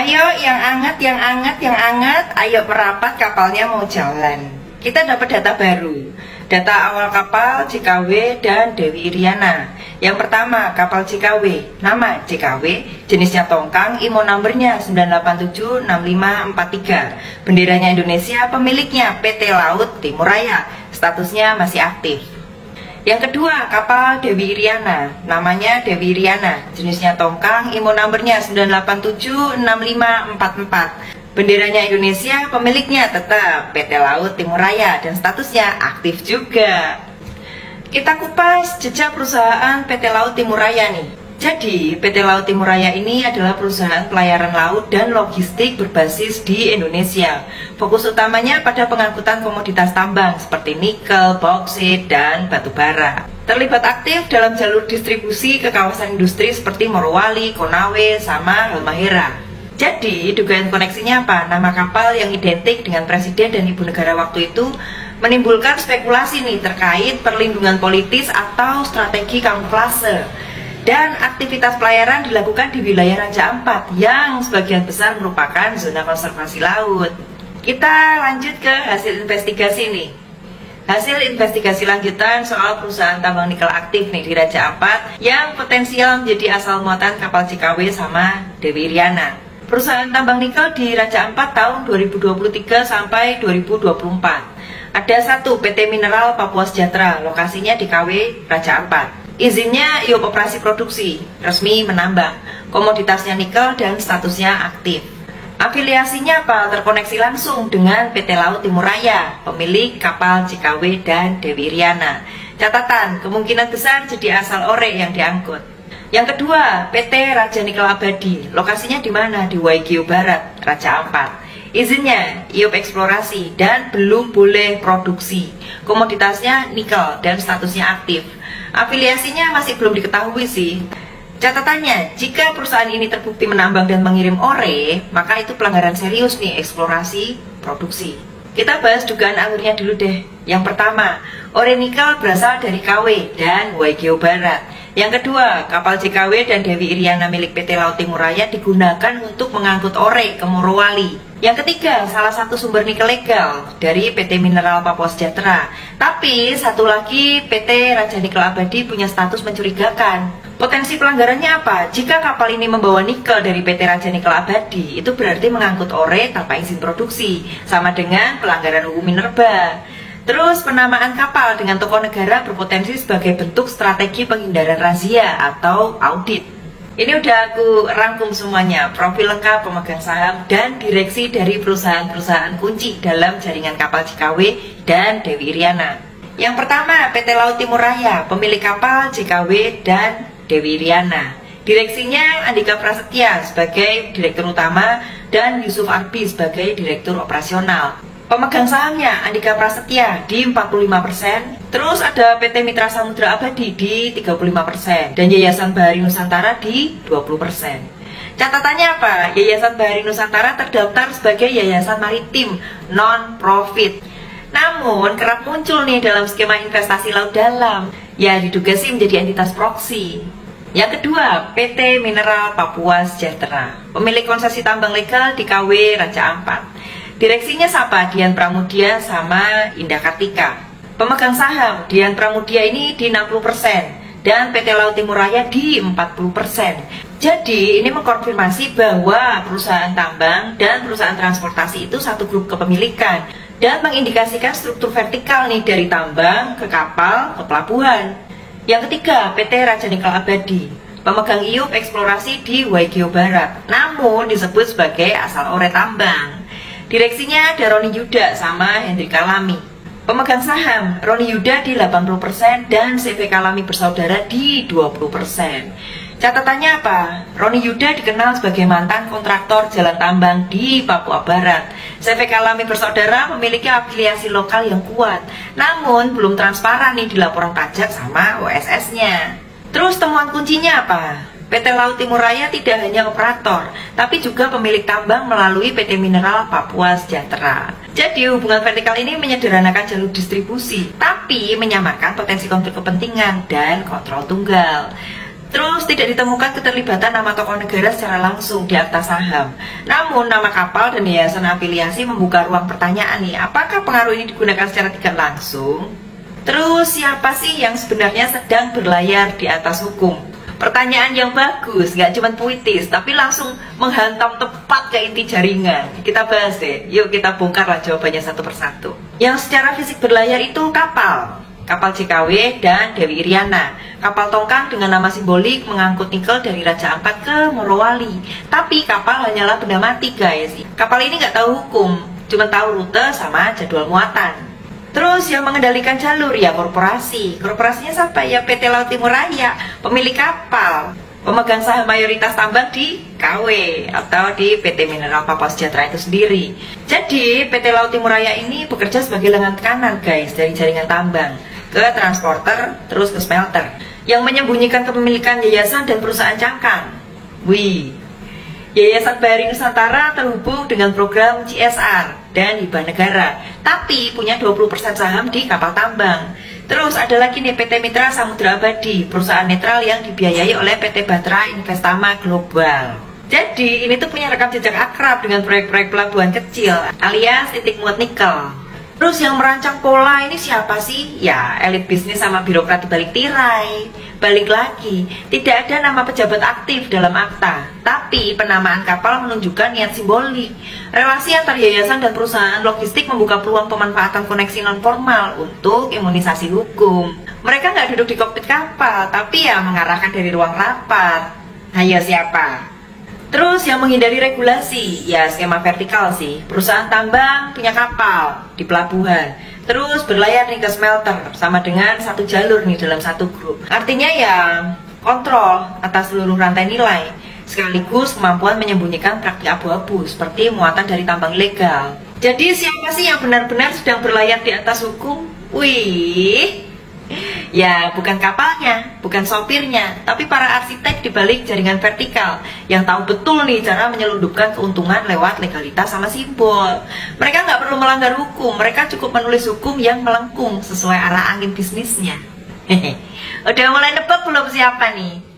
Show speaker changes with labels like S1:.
S1: Ayo yang anget, yang anget, yang anget, ayo merapat, kapalnya mau jalan. Kita dapat data baru. Data awal kapal JKW dan Dewi Iriana. Yang pertama, kapal JKW, nama JKW, jenisnya tongkang, IMO numbernya 9876543. Benderanya Indonesia, pemiliknya PT Laut Timur Raya, statusnya masih aktif. Yang kedua, kapal Dewi Iriana, namanya Dewi Iriana, jenisnya tongkang, IMO numbernya 9876544. Benderanya Indonesia, pemiliknya tetap PT Laut Timur Raya dan statusnya aktif juga. Kita kupas jejak perusahaan PT Laut Timur Raya nih. Jadi, PT Laut Timur Raya ini adalah perusahaan pelayaran laut dan logistik berbasis di Indonesia. Fokus utamanya pada pengangkutan komoditas tambang seperti nikel, bauksit, dan batu bara. Terlibat aktif dalam jalur distribusi ke kawasan industri seperti Morowali, Konawe, sama Halmahera. Jadi, dugaan koneksinya apa? Nama kapal yang identik dengan presiden dan ibu negara waktu itu menimbulkan spekulasi nih terkait perlindungan politis atau strategi kamuflase. Dan aktivitas pelayaran dilakukan di wilayah Raja Ampat yang sebagian besar merupakan zona konservasi laut. Kita lanjut ke hasil investigasi nih. Hasil investigasi lanjutan soal perusahaan tambang nikel aktif nih di Raja Ampat yang potensial menjadi asal muatan kapal JKW sama Dewi Iriana. Perusahaan tambang nikel di Raja Ampat tahun 2023 sampai 2024. Ada satu PT Mineral Papua Sejahtera, lokasinya di KW Raja Ampat. Izinnya IOP operasi produksi, resmi menambang, komoditasnya nikel dan statusnya aktif. Afiliasinya apa? Terkoneksi langsung dengan PT Laut Timur Raya, pemilik kapal JKW dan Dewi Iriana. Catatan, kemungkinan besar jadi asal ore yang diangkut. Yang kedua, PT Raja Nikel Abadi, lokasinya di mana? Di Waigeo Barat, Raja Ampat. Izinnya IOP eksplorasi dan belum boleh produksi. Komoditasnya nikel dan statusnya aktif. Afiliasinya masih belum diketahui sih. Catatannya, jika perusahaan ini terbukti menambang dan mengirim ore, maka itu pelanggaran serius nih eksplorasi produksi. Kita bahas dugaan alurnya dulu deh. Yang pertama, ore nikel berasal dari KW dan Waigeo Barat. Yang kedua, kapal JKW dan Dewi Iriana milik PT Laut Timur Raya digunakan untuk mengangkut ore ke Morowali. Yang ketiga, salah satu sumber nikel legal dari PT Mineral Papua Sejahtera. Tapi satu lagi, PT Raja Nikel Abadi punya status mencurigakan. Potensi pelanggarannya apa? Jika kapal ini membawa nikel dari PT Raja Nikel Abadi, itu berarti mengangkut ore tanpa izin produksi, sama dengan pelanggaran UU Minerba. Terus penamaan kapal dengan tokoh negara berpotensi sebagai bentuk strategi penghindaran razia atau audit. Ini udah aku rangkum semuanya, profil lengkap pemegang saham dan direksi dari perusahaan-perusahaan kunci dalam jaringan kapal JKW dan Dewi Iriana. Yang pertama, PT Laut Timur Raya, pemilik kapal JKW dan Dewi Iriana. Direksinya Andika Prasetya sebagai direktur utama dan Yusuf Arbi sebagai direktur operasional. Pemegang sahamnya Andika Prasetya di 45%, terus ada PT Mitra Samudra Abadi di 35%, dan Yayasan Bahari Nusantara di 20%. Catatannya apa? Yayasan Bahari Nusantara terdaftar sebagai yayasan maritim non-profit. Namun kerap muncul nih dalam skema investasi laut dalam. Ya diduga sih menjadi entitas proksi. Yang kedua, PT Mineral Papua Sejahtera, pemilik konsesi tambang legal di KW Raja Ampat. Direksinya siapa? Dian Pramudia sama Indah Kartika. Pemegang saham Dian Pramudia ini di 60% dan PT Laut Timur Raya di 40%. Jadi ini mengkonfirmasi bahwa perusahaan tambang dan perusahaan transportasi itu satu grup kepemilikan dan mengindikasikan struktur vertikal nih dari tambang ke kapal ke pelabuhan. Yang ketiga, PT Raja Nikel Abadi, pemegang IOP eksplorasi di Waigeo Barat, namun disebut sebagai asal ore tambang. Direksinya ada Roni Yuda sama Hendrika Lami. Pemegang saham Roni Yuda di 80% dan CVK Lami Bersaudara di 20%. Catatannya apa? Roni Yuda dikenal sebagai mantan kontraktor jalan tambang di Papua Barat. CVK Lami Bersaudara memiliki afiliasi lokal yang kuat, namun belum transparan nih di laporan pajak sama OSS-nya. Terus temuan kuncinya apa? PT Laut Timur Raya tidak hanya operator, tapi juga pemilik tambang melalui PT Mineral Papua Sejahtera. Jadi hubungan vertikal ini menyederhanakan jalur distribusi, tapi menyamakan potensi konflik kepentingan dan kontrol tunggal. Terus tidak ditemukan keterlibatan nama tokoh negara secara langsung di akta saham. Namun nama kapal dan yayasan afiliasi membuka ruang pertanyaan nih, apakah pengaruh ini digunakan secara tidak langsung? Terus siapa sih yang sebenarnya sedang berlayar di atas hukum? Pertanyaan yang bagus, nggak cuma puitis, tapi langsung menghantam tepat ke inti jaringan. Kita bahas deh, yuk kita bongkarlah jawabannya satu persatu. Yang secara fisik berlayar itu kapal JKW dan Dewi Iriana. Kapal tongkang dengan nama simbolik mengangkut nikel dari Raja Ampat ke Morowali. Tapi kapal hanyalah benda mati guys. Kapal ini nggak tahu hukum, cuma tahu rute sama jadwal muatan. Terus yang mengendalikan jalur ya korporasi. Korporasinya siapa? Ya PT Laut Timur Raya, pemilik kapal. Pemegang saham mayoritas tambang di KW atau di PT Mineral Papua Sejahtera itu sendiri. Jadi PT Laut Timur Raya ini bekerja sebagai lengan kanan guys dari jaringan tambang ke transporter terus ke smelter yang menyembunyikan kepemilikan yayasan dan perusahaan cangkang. Wih, Yayasan Bahari Nusantara terhubung dengan program CSR dan hibah negara, tapi punya 20% saham di kapal tambang. Terus ada lagi nih PT Mitra Samudra Abadi, perusahaan netral yang dibiayai oleh PT Batra Investama Global. Jadi ini tuh punya rekam jejak akrab dengan proyek-proyek pelabuhan kecil alias titik muat nikel. Terus yang merancang pola ini siapa sih? Ya elit bisnis sama birokrat di balik tirai. Balik lagi, tidak ada nama pejabat aktif dalam akta, tapi penamaan kapal menunjukkan niat simbolik. Relasi antar yayasan dan perusahaan logistik membuka peluang pemanfaatan koneksi non formal untuk imunisasi hukum. Mereka nggak duduk di kokpit kapal, tapi ya mengarahkan dari ruang rapat. Ayo siapa? Terus yang menghindari regulasi, ya skema vertikal sih. Perusahaan tambang punya kapal di pelabuhan, terus berlayar nih ke smelter, sama dengan satu jalur nih dalam satu grup. Artinya ya kontrol atas seluruh rantai nilai, sekaligus kemampuan menyembunyikan praktik abu-abu seperti muatan dari tambang ilegal. Jadi siapa sih yang benar-benar sedang berlayar di atas hukum? Wih, ya bukan kapalnya, bukan sopirnya, tapi para arsitek di balik jaringan vertikal yang tahu betul nih cara menyelundupkan keuntungan lewat legalitas sama simbol. Mereka nggak perlu melanggar hukum, mereka cukup menulis hukum yang melengkung sesuai arah angin bisnisnya. Udah mulai nebak belum siapa nih?